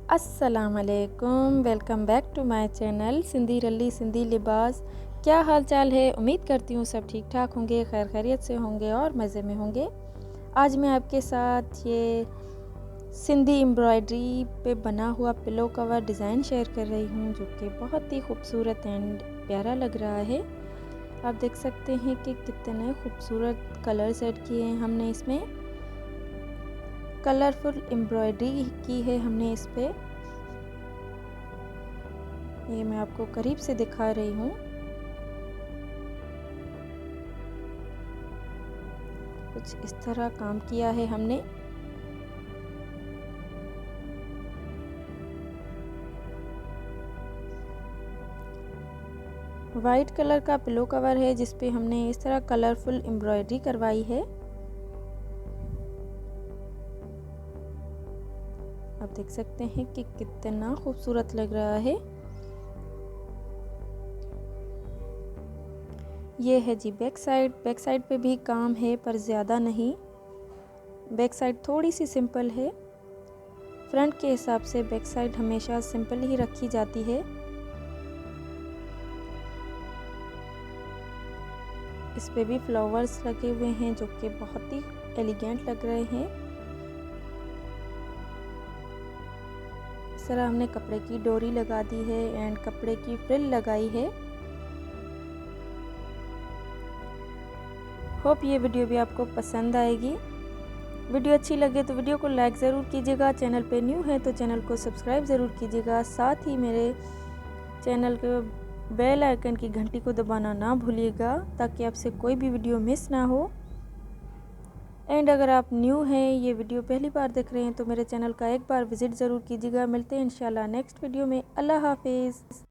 अस्सलामुअलैकुम, welcome back to my channel Sindhi ralli Sindhi लिबास। क्या हाल चाल है? उम्मीद करती हूँ सब ठीक ठाक होंगे, खैर खैरियत से होंगे और मज़े में होंगे। आज मैं आपके साथ ये सिंधी एम्ब्रॉयडरी पे बना हुआ पिलो कवर डिज़ाइन शेयर कर रही हूँ, जो कि बहुत ही खूबसूरत एंड प्यारा लग रहा है। आप देख सकते हैं कि कितने खूबसूरत कलर सेट किए हैं हमने इसमें। कलरफुल एम्ब्रॉयडरी की है हमने इस पे। ये मैं आपको करीब से दिखा रही हूँ। कुछ इस तरह काम किया है हमने। वाइट कलर का पिलो कवर है जिस पे हमने इस तरह कलरफुल एम्ब्रॉयडरी करवाई है। आप देख सकते हैं कि कितना खूबसूरत लग रहा है। ये है जी बैक साइड पे भी काम है पर ज़्यादा नहीं। बैक साइड थोड़ी सी सिंपल है। फ्रंट के हिसाब से बैक साइड हमेशा सिंपल ही रखी जाती है। इस पे भी फ्लावर्स लगे हुए हैं जो कि बहुत ही एलिगेंट लग रहे हैं। इस तरह हमने कपड़े की डोरी लगा दी है एंड कपड़े की फ्रिल लगाई है। होप ये वीडियो भी आपको पसंद आएगी। वीडियो अच्छी लगे तो वीडियो को लाइक ज़रूर कीजिएगा। चैनल पे न्यू है तो चैनल को सब्सक्राइब ज़रूर कीजिएगा। साथ ही मेरे चैनल के बेल आइकन की घंटी को दबाना ना भूलिएगा ताकि आपसे कोई भी वीडियो मिस ना हो। एंड अगर आप न्यू हैं, ये वीडियो पहली बार देख रहे हैं तो मेरे चैनल का एक बार विज़िट ज़रूर कीजिएगा। मिलते हैं इंशाल्लाह नेक्स्ट वीडियो में। अल्लाह हाफिज़।